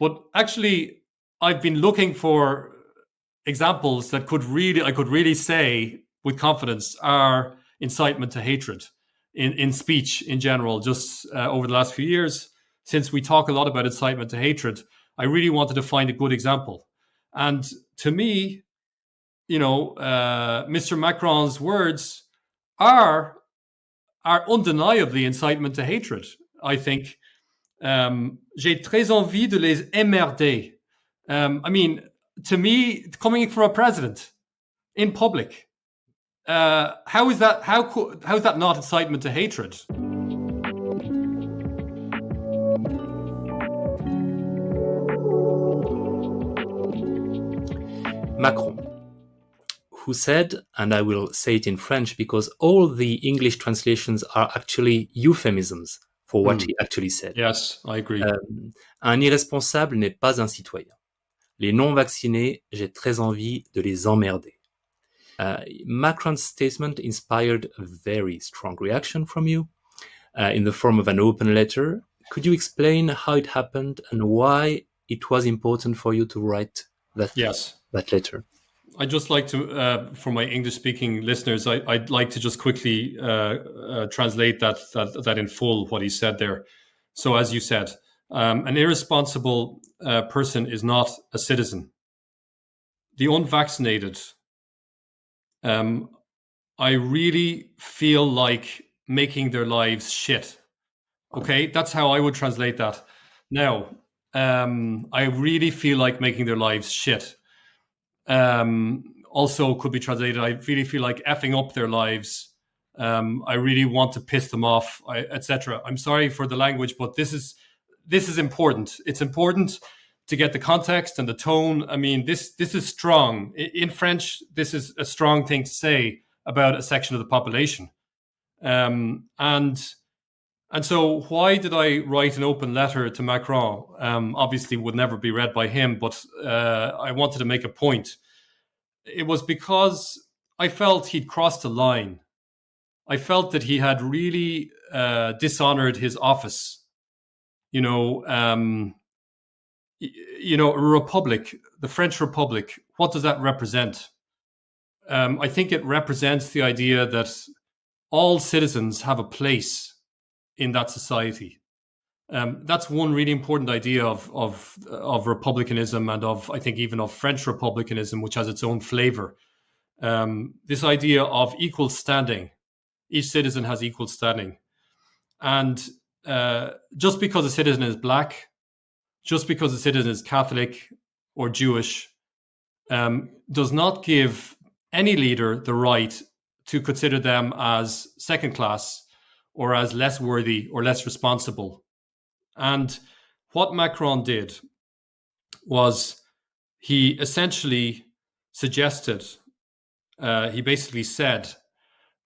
But actually, I've been looking for examples that I could really say with confidence are incitement to hatred in speech in general. Just over the last few years, since we talk a lot about incitement to hatred, I really wanted to find a good example. And to me, Mr. Macron's words are undeniably incitement to hatred. I think j'ai très envie de les emmerder. To me, coming from a president in public, how is that not incitement to hatred? Macron, who said, and I will say it in French because all the English translations are actually euphemisms for what he actually said. Yes, I agree. Un irresponsable n'est pas un citoyen. Les non-vaccinés, j'ai très envie de les emmerder. Macron's statement inspired a very strong reaction from you in the form of an open letter. Could you explain how it happened and why it was important for you to write that letter? I'd just like to, for my English-speaking listeners, I'd like to just quickly translate that in full, what he said there. So as you said, an irresponsible person is not a citizen. The unvaccinated, I really feel like making their lives shit. Okay, that's how I would translate that. Now, I really feel like making their lives shit. Also could be translated, I really feel like effing up their lives. I really want to piss them off, etc. I'm sorry for the language, but this is important. It's important to get the context and the tone. I mean, this is strong. In French, this is a strong thing to say about a section of the population. And so why did I write an open letter to Macron? Obviously would never be read by him, but I wanted to make a point. It was because I felt he'd crossed a line. I felt that he had really dishonored his office. A republic, the French Republic, what does that represent? I think it represents the idea that all citizens have a place in that society. That's one really important idea of republicanism and I think even of French republicanism, which has its own flavor. This idea of equal standing. Each citizen has equal standing. And just because a citizen is black, just because a citizen is Catholic or Jewish, does not give any leader the right to consider them as second class or as less worthy or less responsible. And what Macron did was he essentially suggested, he basically said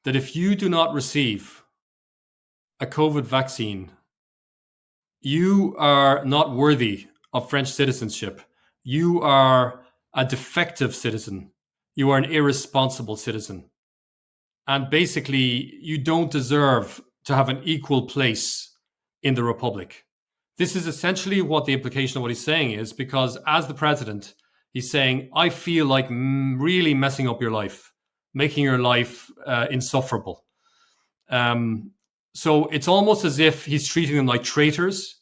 that if you do not receive a COVID vaccine, you are not worthy of French citizenship. You are a defective citizen. You are an irresponsible citizen. And basically, you don't deserve to have an equal place in the Republic. This is essentially what the implication of what he's saying is, because as the president, he's saying, I feel like really messing up your life, making your life insufferable. So it's almost as if he's treating them like traitors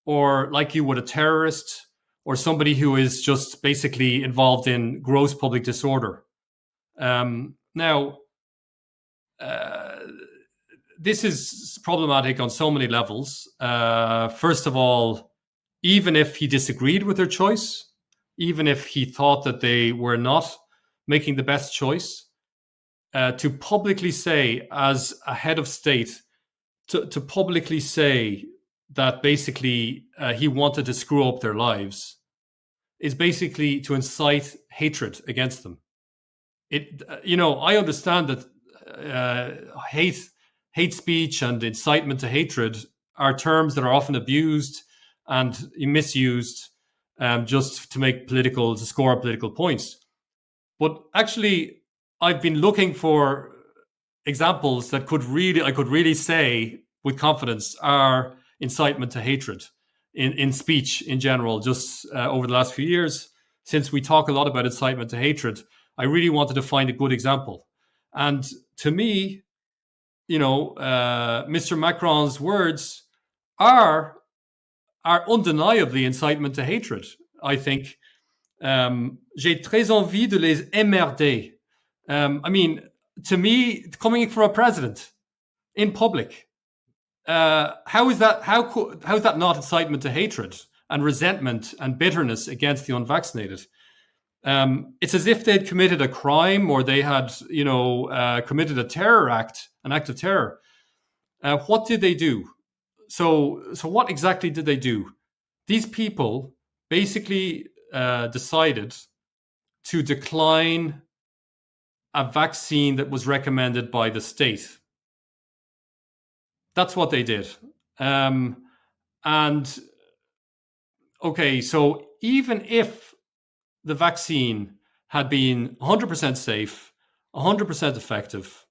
or like you would a terrorist or somebody who is just basically involved in gross public disorder. This is problematic on so many levels. First of all, even if he disagreed with their choice, even if he thought that they were not making the best choice, to publicly say as a head of state, to publicly say that basically he wanted to screw up their lives is basically to incite hatred against them. I understand that hate speech and incitement to hatred are terms that are often abused and misused just to score political points. But actually, I've been looking for examples that I could really say with confidence are incitement to hatred in speech in general, just over the last few years, since we talk a lot about incitement to hatred. I really wanted to find a good example. And to me, Mr. Macron's words are undeniably incitement to hatred, I think. J'ai très envie de les emmerder. To me, coming from a president in public, how is that not incitement to hatred and resentment and bitterness against the unvaccinated? It's as if they'd committed a crime or they had, committed a terror act, an act of terror. What did they do? So what exactly did they do? These people basically decided to decline a vaccine that was recommended by the state. That's what they did. So even if the vaccine had been 100% safe, 100% effective,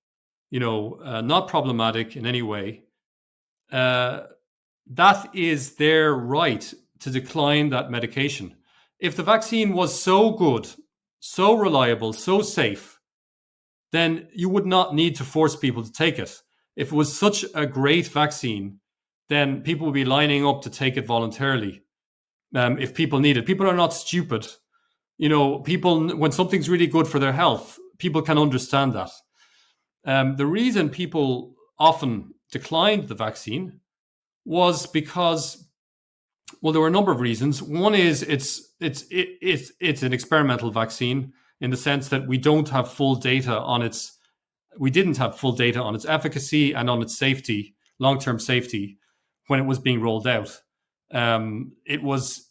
not problematic in any way, that is their right to decline that medication. If the vaccine was so good, so reliable, so safe, then you would not need to force people to take it. If it was such a great vaccine, then people would be lining up to take it voluntarily. If people need it, people are not stupid. People, when something's really good for their health, people can understand that. The reason people often declined the vaccine was because, well, there were a number of reasons. One is it's an experimental vaccine in the sense that we didn't have full data on its efficacy and on its safety, long-term safety, when it was being rolled out. It was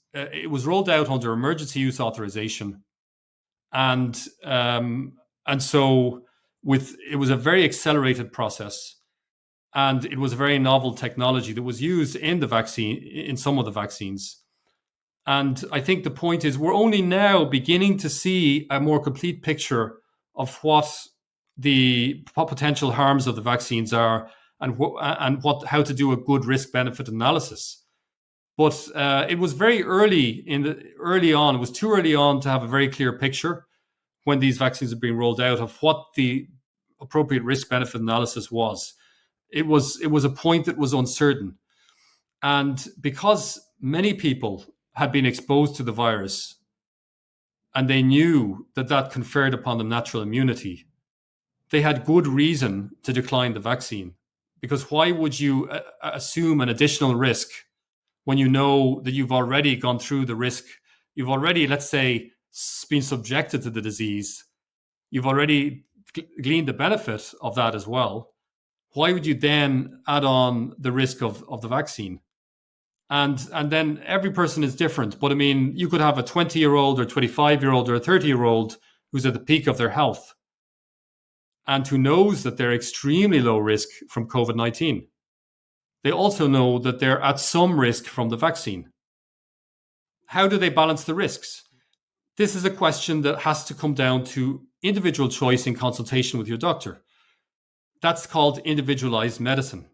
rolled out under emergency use authorization, and so it was a very accelerated process, and it was a very novel technology that was used in some of the vaccines. And I think the point is we're only now beginning to see a more complete picture of what the potential harms of the vaccines are and how to do a good risk-benefit analysis. But it was very early on. It was too early on to have a very clear picture when these vaccines are being rolled out of what the appropriate risk-benefit analysis was. It was a point that was uncertain. And because many people had been exposed to the virus and they knew that conferred upon them natural immunity, they had good reason to decline the vaccine. Because why would you assume an additional risk when you know that you've already gone through the risk? You've already, let's say, been subjected to the disease. You've already gleaned the benefit of that as well. Why would you then add on the risk of the vaccine? And then every person is different. But I mean, you could have a 20-year-old or 25-year-old or a 30-year-old who's at the peak of their health and who knows that they're extremely low risk from COVID-19. They also know that they're at some risk from the vaccine. How do they balance the risks? This is a question that has to come down to individual choice in consultation with your doctor. That's called individualized medicine.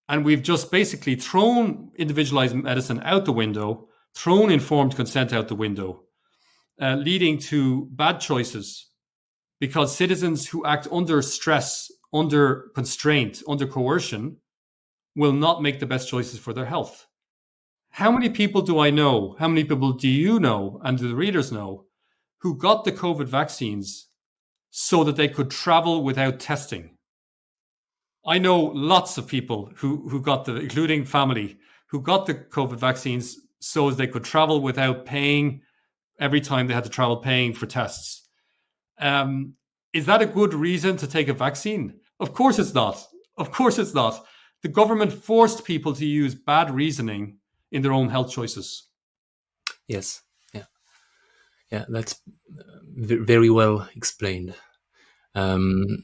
And we've just basically thrown individualized medicine out the window, thrown informed consent out the window, leading to bad choices because citizens who act under stress, under constraint, under coercion, will not make the best choices for their health. How many people do I know? How many people do you know and do the readers know who got the COVID vaccines so that they could travel without testing? I know lots of people who got including family, who got the COVID vaccines so as they could travel without paying every time they had to travel, paying for tests. Is that a good reason to take a vaccine? Of course it's not. Of course it's not. The government forced people to use bad reasoning in their own health choices. Yes. Yeah, that's very well explained. The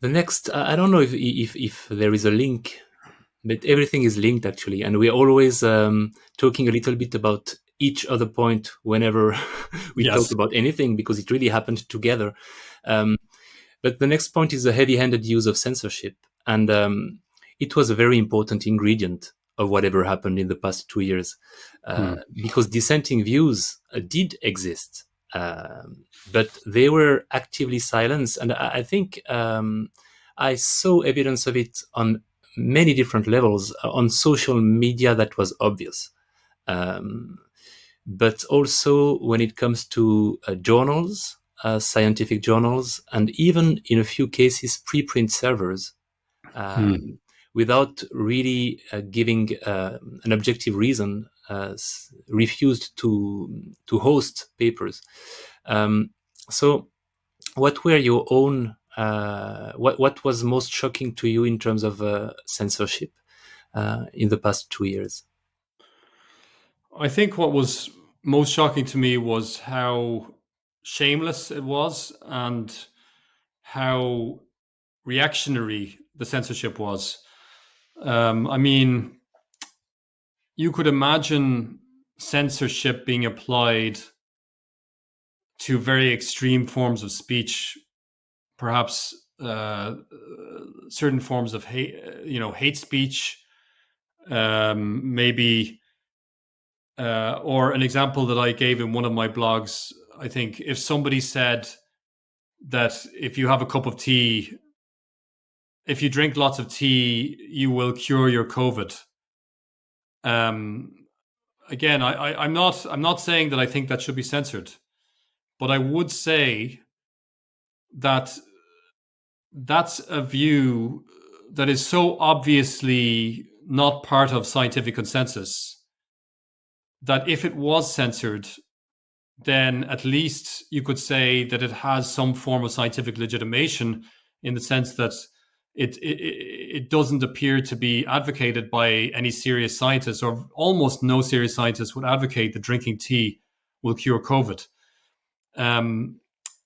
next, I don't know if there is a link, but everything is linked actually. And we're always talking a little bit about each other point whenever we talk about anything, because it really happened together. But the next point is the heavy-handed use of censorship. And it was a very important ingredient of whatever happened in the past 2 years, because dissenting views did exist, but they were actively silenced. And I think I saw evidence of it on many different levels. On social media, that was obvious. But also when it comes to journals, scientific journals, and even in a few cases, preprint servers, without really giving an objective reason, refused to host papers. So what were your own, what was most shocking to you in terms of censorship in the past 2 years? I think what was most shocking to me was how shameless it was and how reactionary the censorship was. I mean, you could imagine censorship being applied to very extreme forms of speech, perhaps certain forms of hate speech, maybe. Or an example that I gave in one of my blogs, I think if somebody said that if you have a cup of tea, if you drink lots of tea, you will cure your COVID. Again, I'm not saying that I think that should be censored, but I would say that that's a view that is so obviously not part of scientific consensus that if it was censored, then at least you could say that it has some form of scientific legitimation, in the sense that it doesn't appear to be advocated by any serious scientists, or almost no serious scientists would advocate that drinking tea will cure COVID.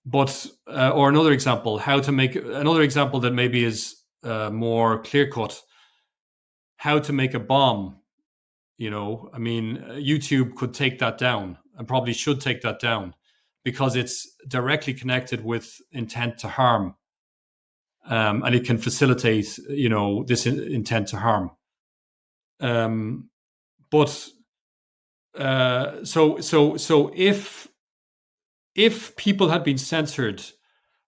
But another example that maybe is more clear cut: how to make a bomb. I mean, YouTube could take that down, and probably should take that down, because it's directly connected with intent to harm, and it can facilitate, this intent to harm. But so if people had been censored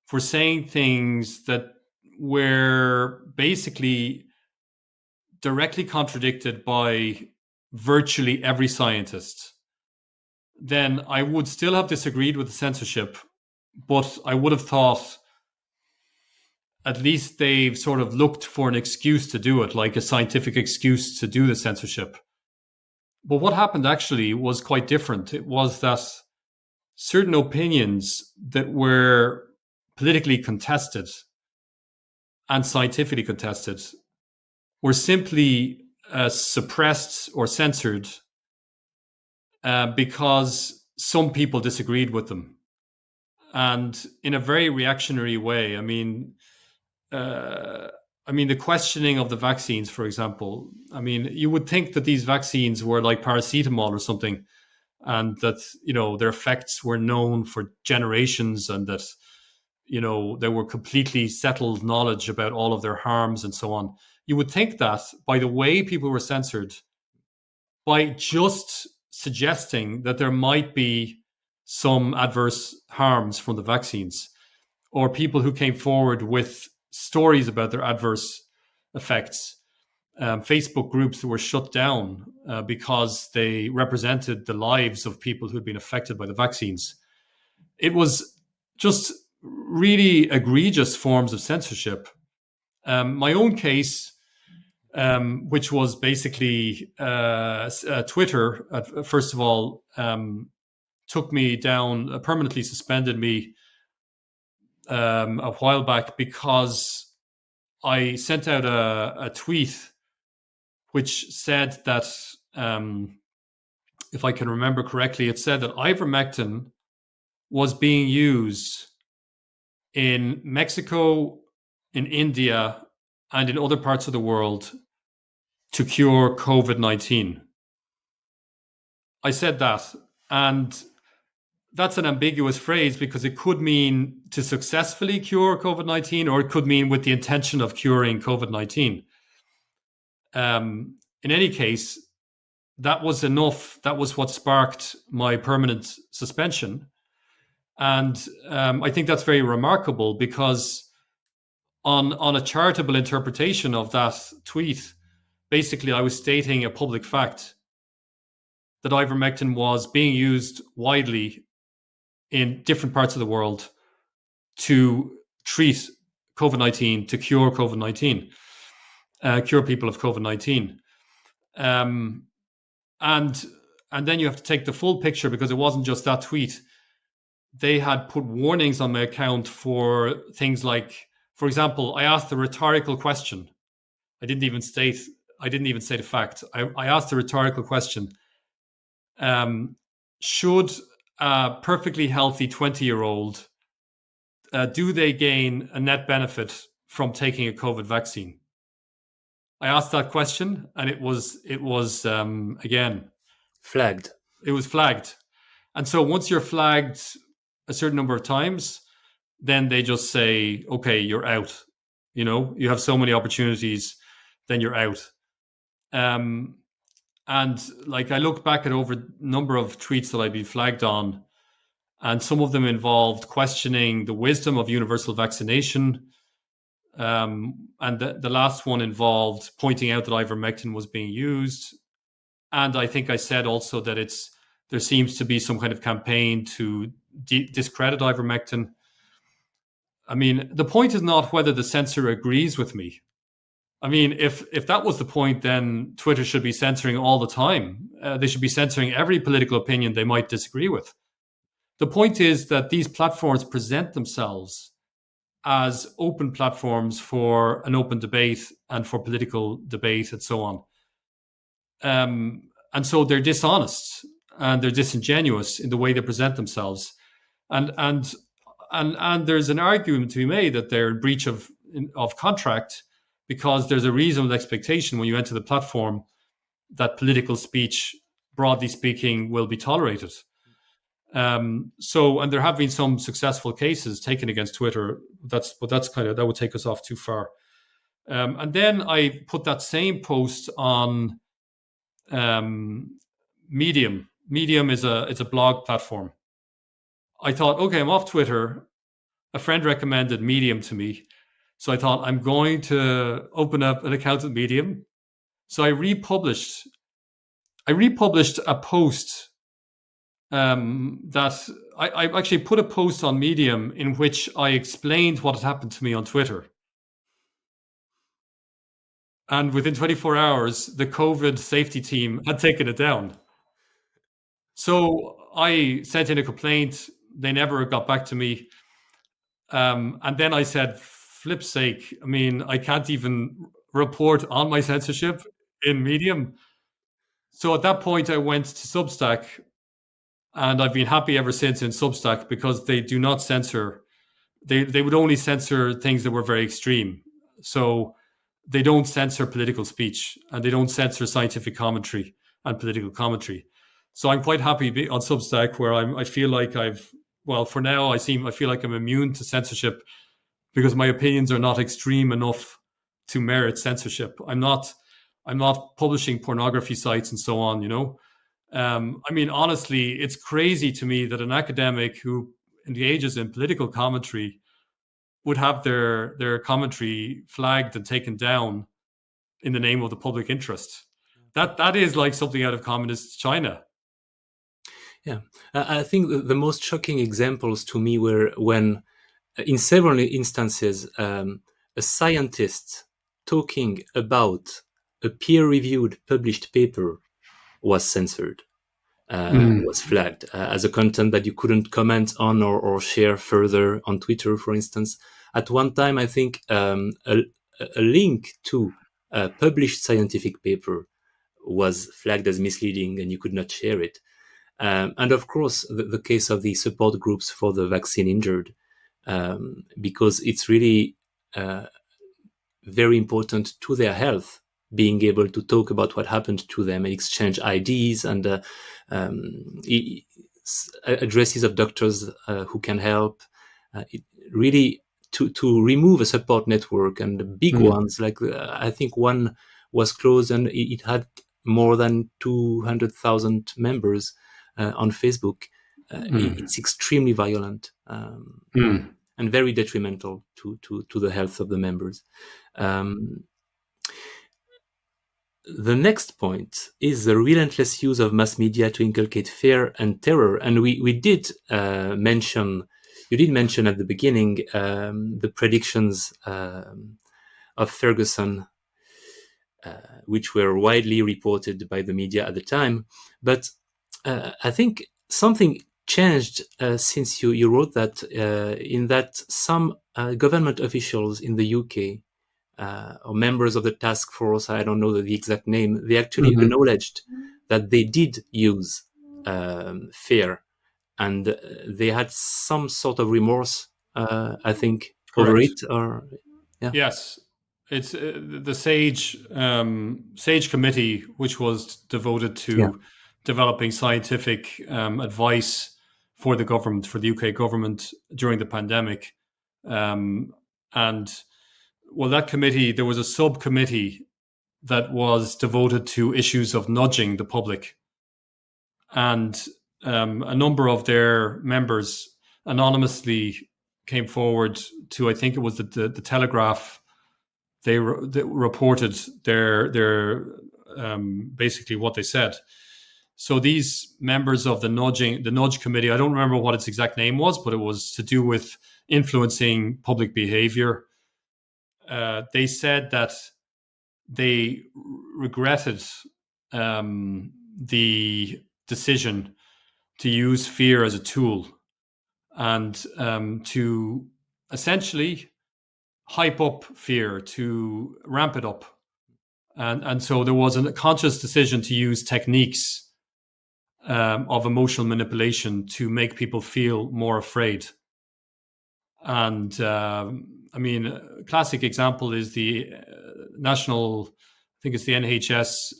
for saying things that were basically directly contradicted by virtually every scientist, then I would still have disagreed with the censorship, but I would have thought at least they've sort of looked for an excuse to do it, like a scientific excuse to do the censorship. But what happened actually was quite different. It was that certain opinions that were politically contested and scientifically contested were simply suppressed or censored because some people disagreed with them, and in a very reactionary way. I mean, the questioning of the vaccines, for example. I mean, you would think that these vaccines were like paracetamol or something, and that their effects were known for generations, and that there were completely settled knowledge about all of their harms and so on. You would think that by the way people were censored, by just suggesting that there might be some adverse harms from the vaccines, or people who came forward with stories about their adverse effects, Facebook groups that were shut down because they represented the lives of people who'd been affected by the vaccines. It was just really egregious forms of censorship. My own case, which was basically Twitter, first of all, took me down, permanently suspended me a while back, because I sent out a tweet which said that, if I can remember correctly, it said that ivermectin was being used in Mexico, in India, and in other parts of the world to cure COVID-19. I said that, and that's an ambiguous phrase, because it could mean to successfully cure COVID-19, or it could mean with the intention of curing COVID-19. In any case, that was enough. That was what sparked my permanent suspension. And I think that's very remarkable, because on a charitable interpretation of that tweet, basically I was stating a public fact that ivermectin was being used widely in different parts of the world to treat COVID-19, to cure COVID-19, cure people of COVID-19. And then you have to take the full picture, because it wasn't just that tweet. They had put warnings on my account for things like, for example, I asked the rhetorical question. I didn't even state a fact. I asked a rhetorical question. Should a perfectly healthy 20-year-old, do they gain a net benefit from taking a COVID vaccine? I asked that question, and it was again Flagged. It was flagged. And so once you're flagged a certain number of times, then they just say, okay, you're out. You have so many opportunities, then you're out. And like, I look back at over a number of tweets that I've been flagged on, and some of them involved questioning the wisdom of universal vaccination. And the last one involved pointing out that ivermectin was being used. And I think I said also that there seems to be some kind of campaign to discredit ivermectin. I mean, the point is not whether the censor agrees with me. I mean, if that was the point, then Twitter should be censoring all the time. They should be censoring every political opinion they might disagree with. The point is that these platforms present themselves as open platforms for an open debate and for political debate and so on. And so they're dishonest and they're disingenuous in the way they present themselves. And there's an argument to be made that they're in breach of contract, because there's a reasonable expectation when you enter the platform that political speech, broadly speaking, will be tolerated. And there have been some successful cases taken against Twitter. That would take us off too far. And then I put that same post on Medium. Medium is a blog platform. I thought, okay, I'm off Twitter. A friend recommended Medium to me. So I thought, I'm going to open up an account at Medium. So I republished a post that I actually put a post on Medium in which I explained what had happened to me on Twitter. And within 24 hours, the COVID safety team had taken it down. So I sent in a complaint. They never got back to me. And then I said, flip's sake, I mean, I can't even report on my censorship in Medium. So at that point, I went to Substack, and I've been happy ever since in Substack, because they do not censor. They would only censor things that were very extreme. So they don't censor political speech, and they don't censor scientific commentary and political commentary. So I'm quite happy on Substack, where I feel like for now, I feel like I'm immune to censorship, because my opinions are not extreme enough to merit censorship. I'm not publishing pornography sites and so on, I mean, honestly, it's crazy to me that an academic who engages in political commentary would have their commentary flagged and taken down in the name of the public interest. That is like something out of communist China. Yeah, I think the most shocking examples to me were when, in several instances, a scientist talking about a peer-reviewed published paper was censored, was flagged as a content that you couldn't comment on or share further on Twitter, for instance. At one time, I think a link to a published scientific paper was flagged as misleading and you could not share it. And of course, the case of the support groups for the vaccine injured, because it's really very important to their health, being able to talk about what happened to them and exchange IDs and addresses of doctors who can help. Really to remove a support network, and the big ones, like I think one was closed, and it had more than 200,000 members on Facebook. It's extremely violent and very detrimental to the health of the members. The next point is the relentless use of mass media to inculcate fear and terror. And we did mention, you did mention at the beginning, the predictions of Ferguson, which were widely reported by the media at the time. But I think something changed since you wrote that, in that some government officials in the UK, or members of the task force, I don't know the exact name, they actually acknowledged that they did use fear, and they had some sort of remorse, I think, over it. Or yes, it's the SAGE committee, which was devoted to developing scientific advice for the government, for the UK government during the pandemic, and well, that committee, there was a subcommittee that was devoted to issues of nudging the public. And a number of their members anonymously came forward to, I think it was the Telegraph. They reported their basically what they said. So these members of the nudge committee, I don't remember what its exact name was, but it was to do with influencing public behavior. They said that they regretted the decision to use fear as a tool and to essentially hype up fear, to ramp it up. And so there was a conscious decision to use techniques of emotional manipulation to make people feel more afraid. And I mean, a classic example is the national, I think it's the NHS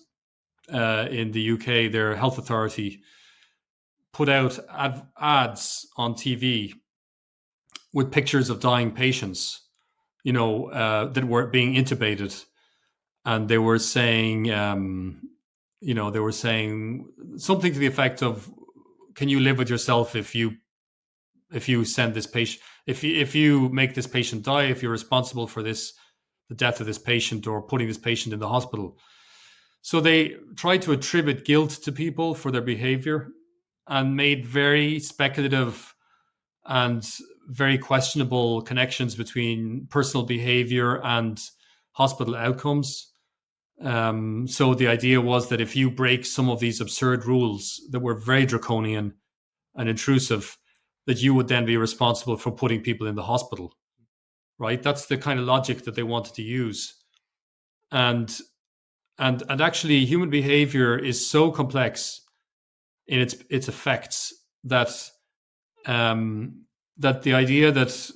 in the UK, their health authority, put out ads on TV with pictures of dying patients, that were being intubated. And they were saying, they were saying something to the effect of, can you live with yourself if you send this patient, if you make this patient die, if you're responsible for the death of this patient or putting this patient in the hospital. So they tried to attribute guilt to people for their behavior and made very speculative and very questionable connections between personal behavior and hospital outcomes. So the idea was that if you break some of these absurd rules that were very draconian and intrusive, that you would then be responsible for putting people in the hospital, right? That's the kind of logic that they wanted to use. And actually human behavior is so complex in its effects that that the idea that,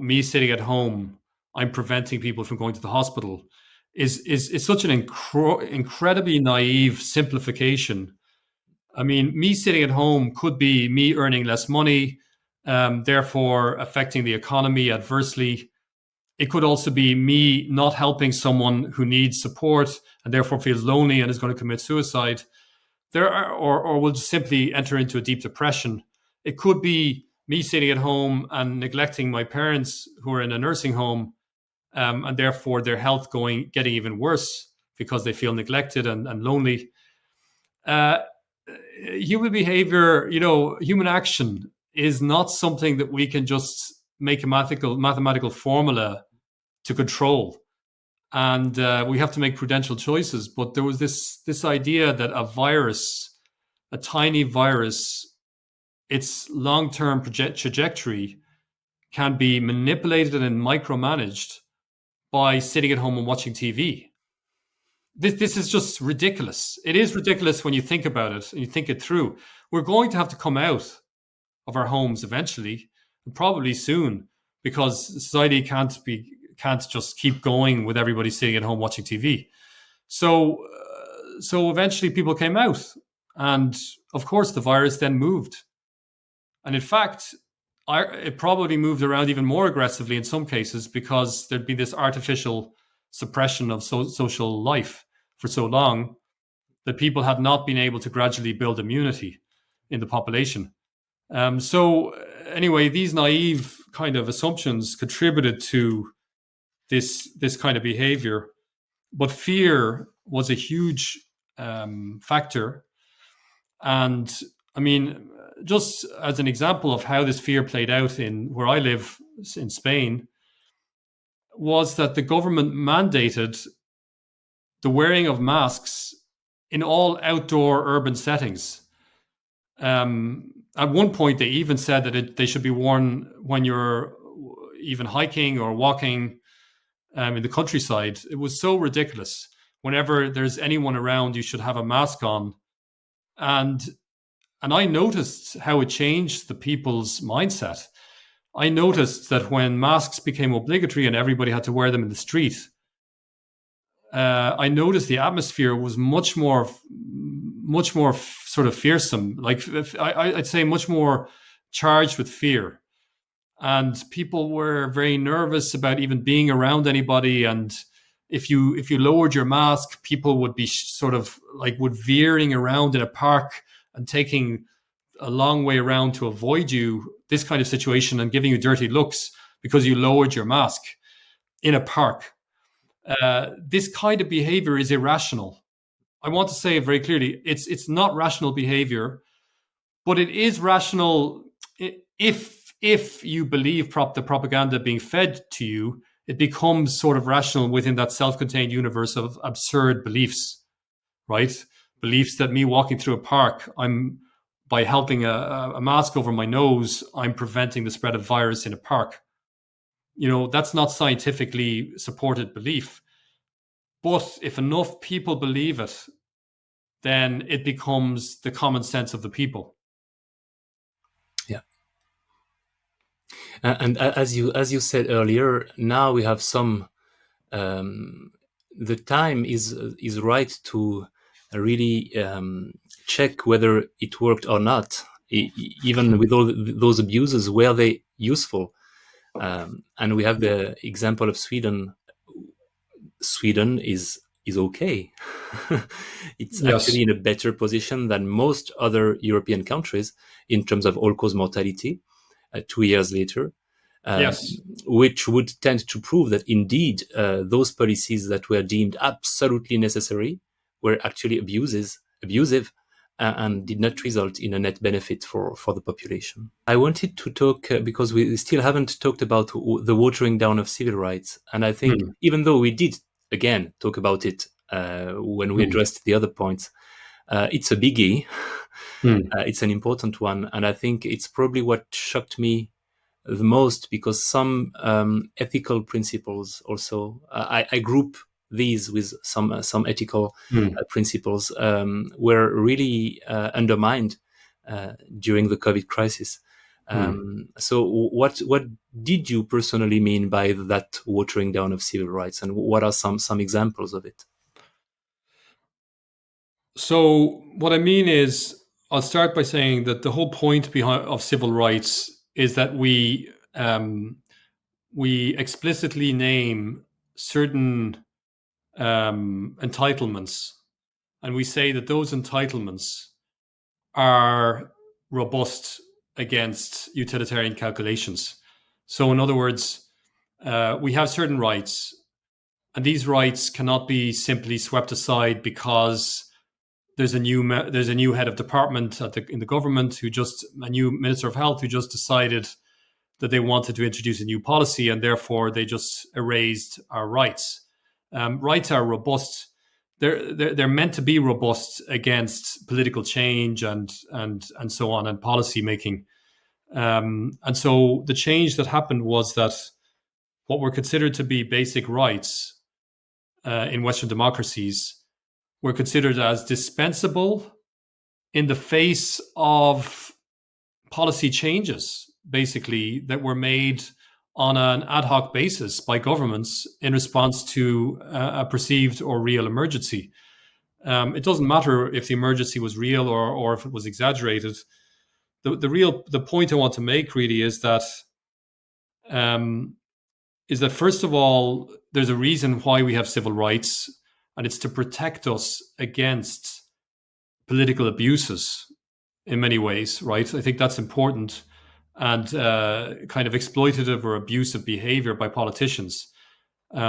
me sitting at home, I'm preventing people from going to the hospital is such an incredibly naive simplification. I mean, me sitting at home could be me earning less money, therefore affecting the economy adversely. It could also be me not helping someone who needs support and therefore feels lonely and is going to commit suicide. Or will just simply enter into a deep depression. It could be me sitting at home and neglecting my parents who are in a nursing home, and therefore their health getting even worse because they feel neglected and lonely. Human behavior, human action is not something that we can just make a mathematical formula to control. And we have to make prudential choices. But there was this idea that a tiny virus, its long-term trajectory can be manipulated and micromanaged by sitting at home and watching TV. This is just ridiculous. It is ridiculous when you think about it and you think it through. We're going to have to come out of our homes eventually, and probably soon, because society can't just keep going with everybody sitting at home watching TV. So eventually people came out, and of course the virus then moved. And in fact, it probably moved around even more aggressively in some cases because there'd be this artificial suppression of social life. for so long that people had not been able to gradually build immunity in the population. So anyway, these naive kind of assumptions contributed to this kind of behavior, but fear was a huge factor. And I mean, just as an example of how this fear played out in where I live in Spain, was that the government mandated the wearing of masks in all outdoor urban settings. At one point, they even said that they should be worn when you're even hiking or walking in the countryside. It was so ridiculous. Whenever there's anyone around, you should have a mask on. And I noticed how it changed the people's mindset. I noticed that when masks became obligatory and everybody had to wear them in the street, I noticed the atmosphere was much more sort of fearsome. Like I'd say much more charged with fear, and people were very nervous about even being around anybody. And if you lowered your mask, people would be sort of like veering around in a park and taking a long way around to avoid you. This kind of situation, and giving you dirty looks because you lowered your mask in a park. This kind of behavior is irrational. I want to say it very clearly. It's not rational behavior, but it is rational if you believe the propaganda being fed to you. It becomes sort of rational within that self-contained universe of absurd beliefs, right? Beliefs that me walking through a park, by helping a mask over my nose, I'm preventing the spread of virus in a park. That's not scientifically supported belief. But if enough people believe it, then it becomes the common sense of the people. Yeah. And as you said earlier, now we have some. The time is right to really check whether it worked or not. Even with all those abuses, were they useful? And we have the example of Sweden. Sweden is okay. It's Yes. actually in a better position than most other European countries in terms of all-cause mortality 2 years later. Yes. Which would tend to prove that indeed those policies that were deemed absolutely necessary were actually abusive, and did not result in a net benefit for the population. I wanted to talk, because we still haven't talked about the watering down of civil rights. And I think even though we did, again, talk about it when we addressed the other points, it's a biggie. It's an important one. And I think it's probably what shocked me the most, because some ethical principles also, I group these with some ethical principles, were really undermined during the COVID crisis. So what did you personally mean by that watering down of civil rights, and what are some examples of it? So what I mean is, I'll start by saying that the whole point of civil rights is that we explicitly name certain entitlements, and we say that those entitlements are robust against utilitarian calculations. So in other words, we have certain rights, and these rights cannot be simply swept aside because there's a new head of department in the government a new minister of health who just decided that they wanted to introduce a new policy, and therefore they just erased our rights. Rights are robust. They're meant to be robust against political change and so on, and policy making. And so the change that happened was that what were considered to be basic rights in Western democracies were considered as dispensable in the face of policy changes, basically, that were made on an ad hoc basis by governments in response to a perceived or real emergency. It doesn't matter if the emergency was real or if it was exaggerated. The point I want to make really is that first of all, there's a reason why we have civil rights, and it's to protect us against political abuses in many ways, right? I think that's important, and kind of exploitative or abusive behavior by politicians,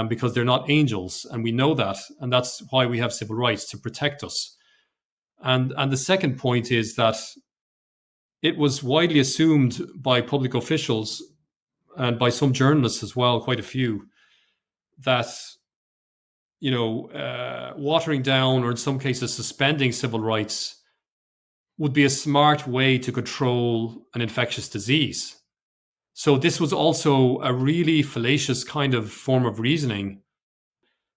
because they're not angels, and we know that, and that's why we have civil rights, to protect us. And the second point is that it was widely assumed by public officials and by some journalists as well, quite a few, that watering down, or in some cases suspending civil rights, would be a smart way to control an infectious disease. So this was also a really fallacious kind of form of reasoning.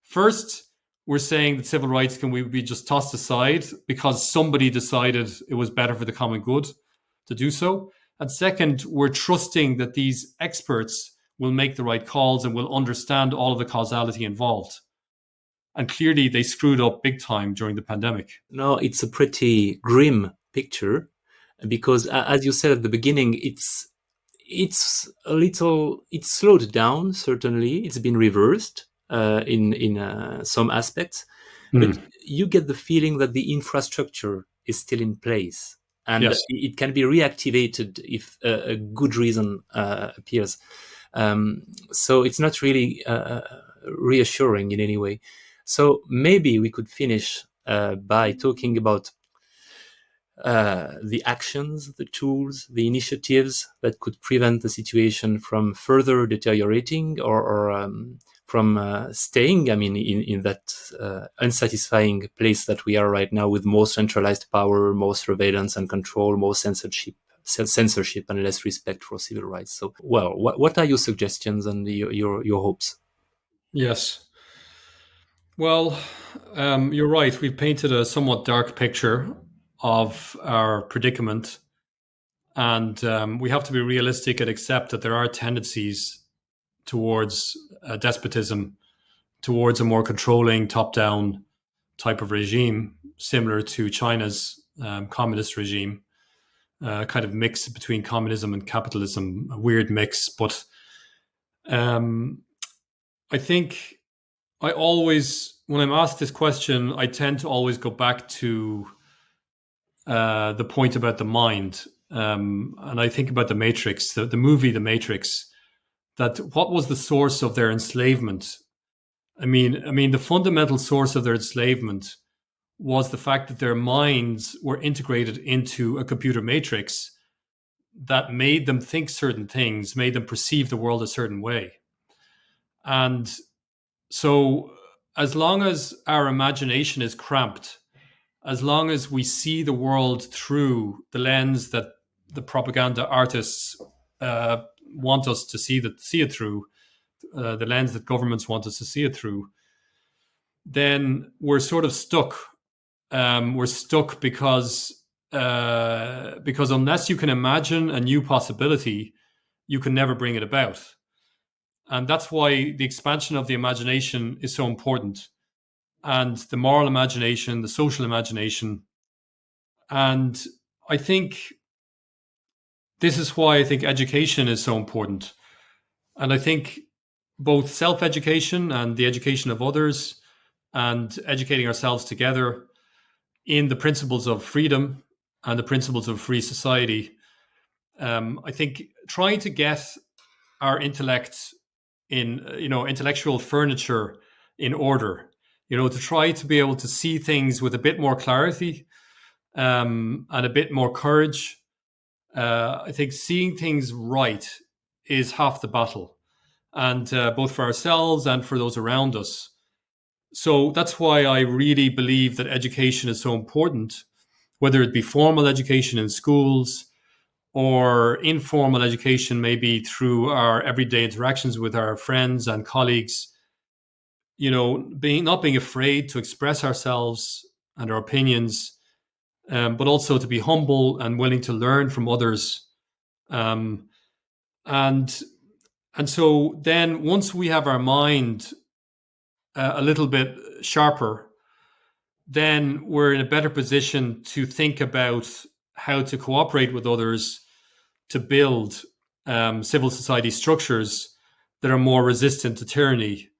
First, we're saying that civil rights can be just tossed aside because somebody decided it was better for the common good to do so. And second, we're trusting that these experts will make the right calls and will understand all of the causality involved. And clearly they screwed up big time during the pandemic. No, it's a pretty grim picture, because as you said at the beginning, it's slowed down. Certainly, it's been reversed in some aspects, but you get the feeling that the infrastructure is still in place, and Yes. it can be reactivated if a good reason appears. So it's not really reassuring in any way. So maybe we could finish by talking about the actions, the tools, the initiatives that could prevent the situation from further deteriorating, or from staying, in that unsatisfying place that we are right now, with more centralized power, more surveillance and control, more censorship and less respect for civil rights. So, well, what are your suggestions and your hopes? Yes. Well, you're right. We've painted a somewhat dark picture of our predicament. And we have to be realistic and accept that there are tendencies towards despotism, towards a more controlling top-down type of regime, similar to China's communist regime, kind of mix between communism and capitalism, a weird mix. But I think I always, when I'm asked this question, I tend to always go back to the point about the mind. And I think about The Matrix, the movie The Matrix, that what was the source of their enslavement? I mean, the fundamental source of their enslavement was the fact that their minds were integrated into a computer matrix that made them think certain things, made them perceive the world a certain way. And so as long as our imagination is cramped, as long as we see the world through the lens that the propaganda artists want us to see it through, the lens that governments want us to see it through, then we're sort of stuck. We're stuck because unless you can imagine a new possibility, you can never bring it about. And that's why the expansion of the imagination is so important, and the moral imagination, the social imagination. And I think this is why I think education is so important. And I think both self-education and the education of others, and educating ourselves together in the principles of freedom and the principles of free society. I think trying to get our intellect in, intellectual furniture in order, to try to be able to see things with a bit more clarity, and a bit more courage. I think seeing things right is half the battle, and both for ourselves and for those around us. So that's why I really believe that education is so important, whether it be formal education in schools or informal education, maybe through our everyday interactions with our friends and colleagues. Not being afraid to express ourselves and our opinions, but also to be humble and willing to learn from others. And so then once we have our mind a little bit sharper, then we're in a better position to think about how to cooperate with others to build civil society structures that are more resistant to tyranny.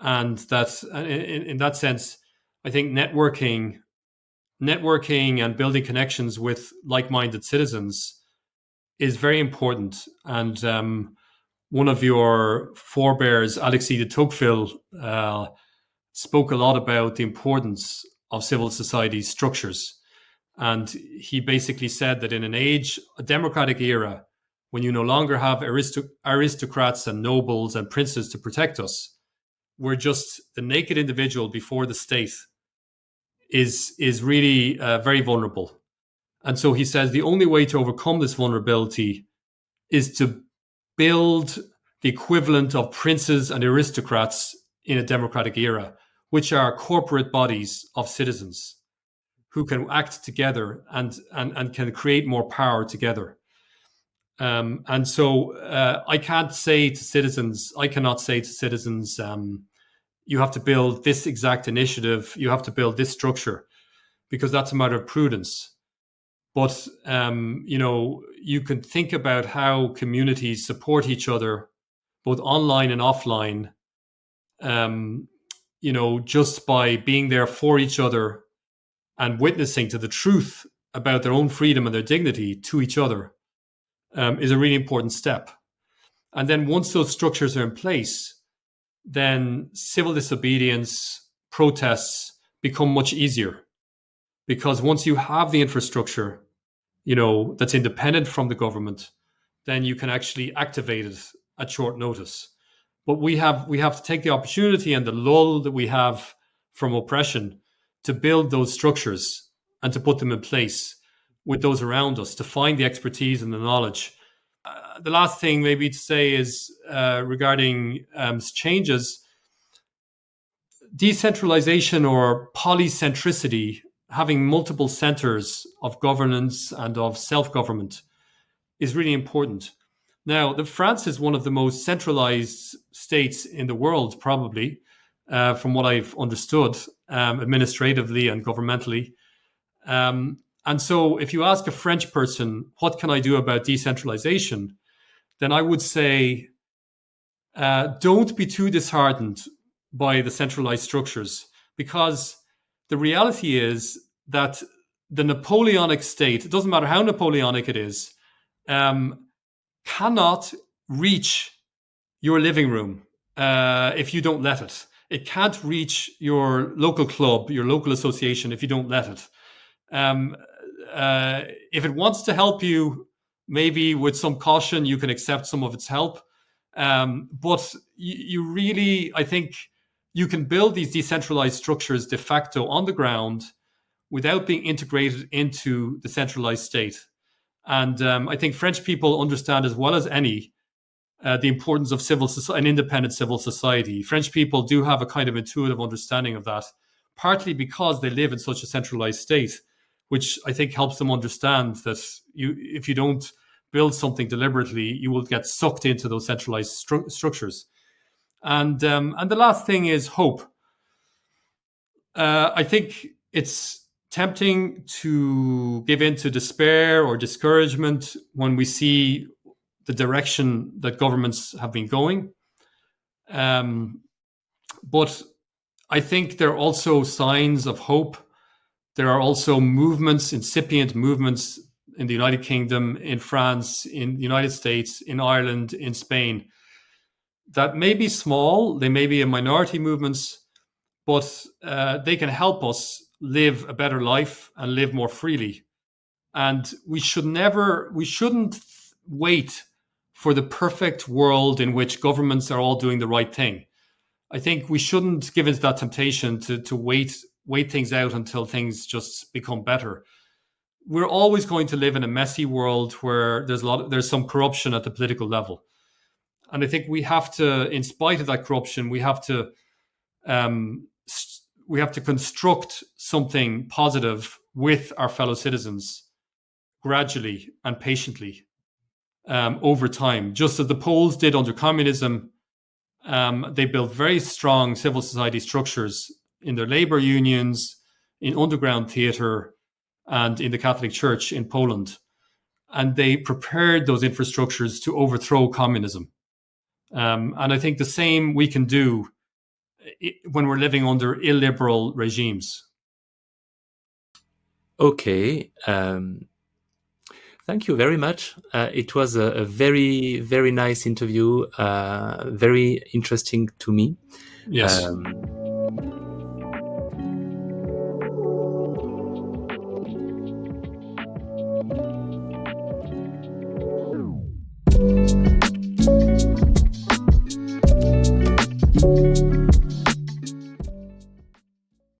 And that, in that sense, I think networking and building connections with like-minded citizens is very important. And one of your forebears, Alexis de Tocqueville, spoke a lot about the importance of civil society structures. And he basically said that in a democratic era, when you no longer have aristocrats and nobles and princes to protect us, we're just the naked individual before the state is really very vulnerable. And so he says the only way to overcome this vulnerability is to build the equivalent of princes and aristocrats in a democratic era, which are corporate bodies of citizens who can act together and can create more power together. And so I cannot say to citizens, you have to build this exact initiative, you have to build this structure, because that's a matter of prudence. But you can think about how communities support each other, both online and offline, just by being there for each other and witnessing to the truth about their own freedom and their dignity to each other, is a really important step. And then once those structures are in place, then civil disobedience, protests become much easier. Because once you have the infrastructure, that's independent from the government, then you can actually activate it at short notice. But we have to take the opportunity and the lull that we have from oppression to build those structures and to put them in place with those around us, to find the expertise and the knowledge. The last thing maybe to say is regarding changes. Decentralization or polycentricity, having multiple centers of governance and of self-government, is really important. Now, France is one of the most centralized states in the world, probably, from what I've understood, administratively and governmentally. And so if you ask a French person, what can I do about decentralization? Then I would say, don't be too disheartened by the centralized structures, because the reality is that the Napoleonic state, it doesn't matter how Napoleonic it is, cannot reach your living room if you don't let it. It can't reach your local club, your local association, if you don't let it. If it wants to help you, maybe with some caution, you can accept some of its help. But you really, I think, you can build these decentralized structures de facto on the ground without being integrated into the centralized state. And I think French people understand as well as any the importance of an independent civil society. French people do have a kind of intuitive understanding of that, partly because they live in such a centralized state, which I think helps them understand that if you don't build something deliberately, you will get sucked into those centralized structures. And the last thing is hope. I think it's tempting to give in to despair or discouragement when we see the direction that governments have been going. But I think there are also signs of hope. There are also movements, incipient movements in the United Kingdom, in France, in the United States, in Ireland, in Spain, that may be small, they may be in minority movements, but they can help us live a better life and live more freely. And we shouldn't wait for the perfect world in which governments are all doing the right thing. I think we shouldn't give into that temptation to wait things out until things just become better. We're always going to live in a messy world where there's some corruption at the political level. And I think we have to, in spite of that corruption, we have to construct something positive with our fellow citizens gradually and patiently over time. Just as the Poles did under communism, they built very strong civil society structures in their labor unions, in underground theatre, and in the Catholic Church in Poland. And they prepared those infrastructures to overthrow communism. And I think the same we can do when we're living under illiberal regimes. Okay. Thank you very much. It was a very nice interview, very interesting to me. Yes.